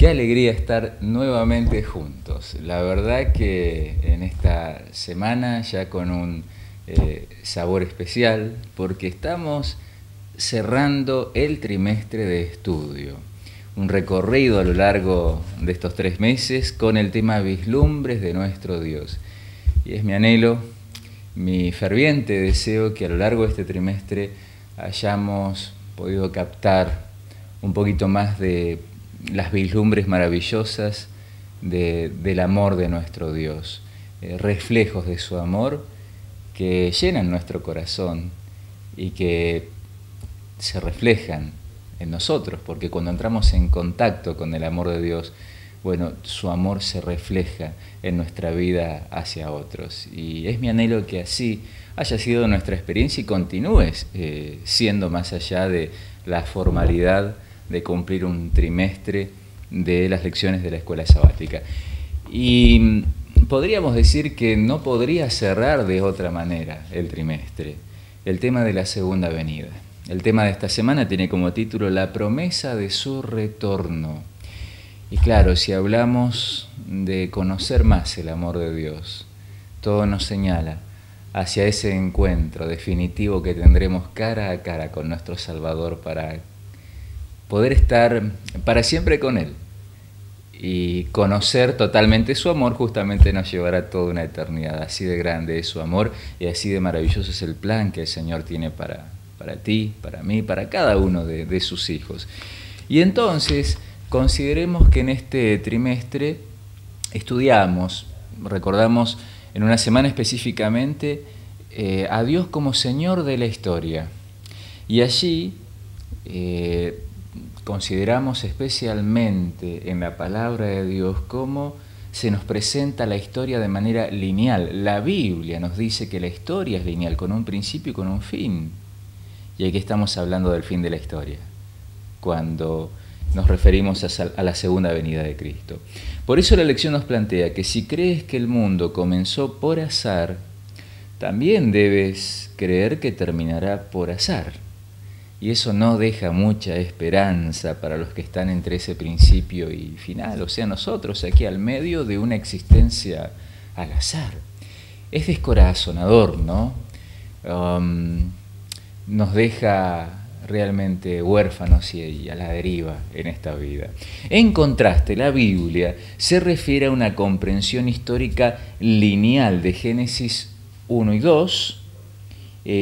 Qué alegría estar nuevamente juntos. La verdad que en esta semana ya con un sabor especial, porque estamos cerrando el trimestre de estudio. Un recorrido a lo largo de estos 3 meses con el tema vislumbres de nuestro Dios. Y es mi anhelo, mi ferviente deseo que a lo largo de este trimestre hayamos podido captar un poquito más de las vislumbres maravillosas del amor de nuestro Dios, reflejos de su amor que llenan nuestro corazón y que se reflejan en nosotros, porque cuando entramos en contacto con el amor de Dios, bueno, su amor se refleja en nuestra vida hacia otros. Y es mi anhelo que así haya sido nuestra experiencia y continúe siendo, más allá de la formalidad de cumplir un trimestre de las lecciones de la escuela sabática. Y podríamos decir que no podría cerrar de otra manera el trimestre, el tema de la segunda venida. El tema de esta semana tiene como título La promesa de su retorno. Y claro, si hablamos de conocer más el amor de Dios, todo nos señala hacia ese encuentro definitivo que tendremos cara a cara con nuestro Salvador para poder estar para siempre con Él. Y conocer totalmente su amor justamente nos llevará toda una eternidad. Así de grande es su amor y así de maravilloso es el plan que el Señor tiene para ti, para mí, para cada uno de sus hijos. Y entonces consideremos que en este trimestre estudiamos, recordamos en una semana específicamente a Dios como Señor de la historia. Y allí consideramos especialmente en la palabra de Dios cómo se nos presenta la historia de manera lineal. La Biblia nos dice que la historia es lineal, con un principio y con un fin. Y aquí estamos hablando del fin de la historia, cuando nos referimos a la segunda venida de Cristo. Por eso la lección nos plantea que si crees que el mundo comenzó por azar, también debes creer que terminará por azar. Y eso no deja mucha esperanza para los que están entre ese principio y final, o sea, nosotros aquí al medio de una existencia al azar. Es descorazonador, ¿no? Nos deja realmente huérfanos y a la deriva en esta vida. En contraste, la Biblia se refiere a una comprensión histórica lineal de Génesis 1 y 2,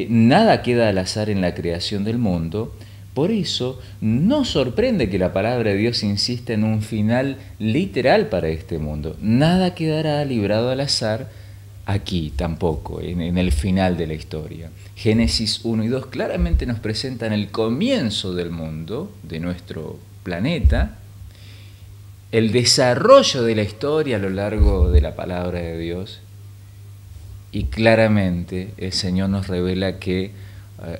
nada queda al azar en la creación del mundo. Por eso no sorprende que la palabra de Dios insista en un final literal para este mundo. Nada quedará librado al azar aquí tampoco, en el final de la historia. Génesis 1 y 2 claramente nos presentan el comienzo del mundo, de nuestro planeta, el desarrollo de la historia a lo largo de la palabra de Dios. Y claramente el Señor nos revela que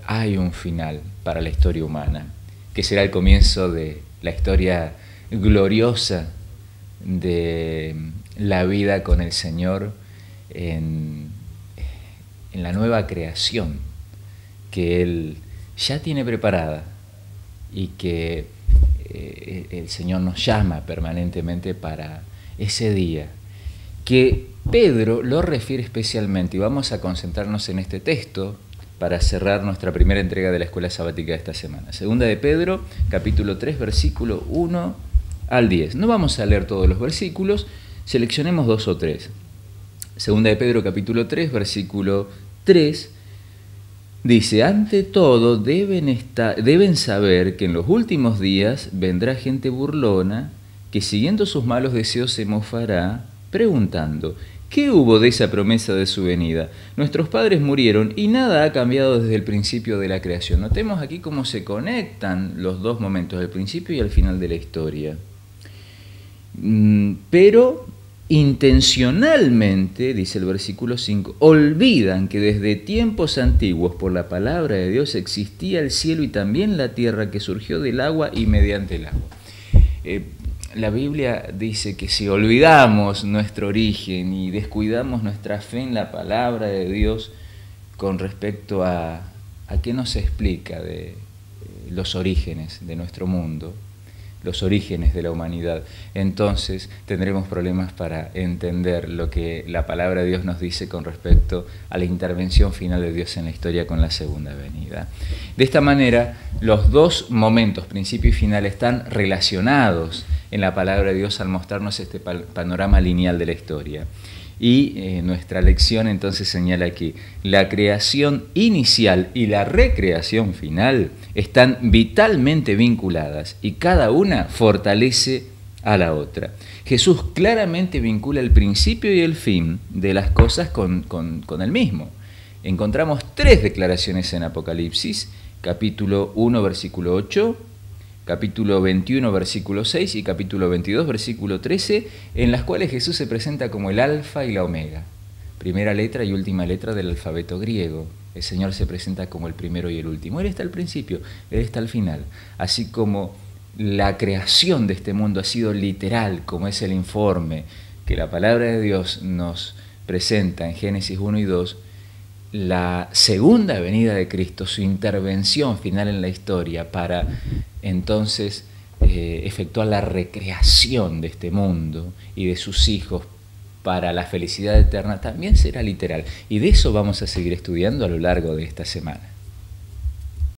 hay un final para la historia humana, que será el comienzo de la historia gloriosa de la vida con el Señor en la nueva creación que Él ya tiene preparada y que el Señor nos llama permanentemente para ese día, que Pedro lo refiere especialmente, y vamos a concentrarnos en este texto para cerrar nuestra primera entrega de la escuela sabática de esta semana. Segunda de Pedro, capítulo 3, versículo 1 al 10. No vamos a leer todos los versículos, seleccionemos 2 o 3. Segunda de Pedro, capítulo 3, versículo 3, dice: ante todo deben saber que en los últimos días vendrá gente burlona que siguiendo sus malos deseos se mofará, preguntando: ¿qué hubo de esa promesa de su venida? Nuestros padres murieron y nada ha cambiado desde el principio de la creación. Notemos aquí cómo se conectan los dos momentos, el principio y el final de la historia. Pero intencionalmente, dice el versículo 5, olvidan que desde tiempos antiguos por la palabra de Dios existía el cielo y también la tierra, que surgió del agua y mediante el agua. La Biblia dice que si olvidamos nuestro origen y descuidamos nuestra fe en la palabra de Dios con respecto a qué nos explica de los orígenes de nuestro mundo, los orígenes de la humanidad, entonces tendremos problemas para entender lo que la palabra de Dios nos dice con respecto a la intervención final de Dios en la historia con la segunda venida. De esta manera, los dos momentos, principio y final, están relacionados en la palabra de Dios al mostrarnos este panorama lineal de la historia. Y nuestra lección entonces señala que la creación inicial y la recreación final están vitalmente vinculadas y cada una fortalece a la otra. Jesús claramente vincula el principio y el fin de las cosas con el mismo. Encontramos 3 declaraciones en Apocalipsis, capítulo 1, versículo 8, capítulo 21, versículo 6 y capítulo 22, versículo 13, en las cuales Jesús se presenta como el alfa y la omega, primera letra y última letra del alfabeto griego. El Señor se presenta como el primero y el último. Él está al principio, Él está al final. Así como la creación de este mundo ha sido literal, como es el informe que la palabra de Dios nos presenta en Génesis 1 y 2, la segunda venida de Cristo, su intervención final en la historia para entonces efectuar la recreación de este mundo y de sus hijos para la felicidad eterna, también será literal. Y de eso vamos a seguir estudiando a lo largo de esta semana.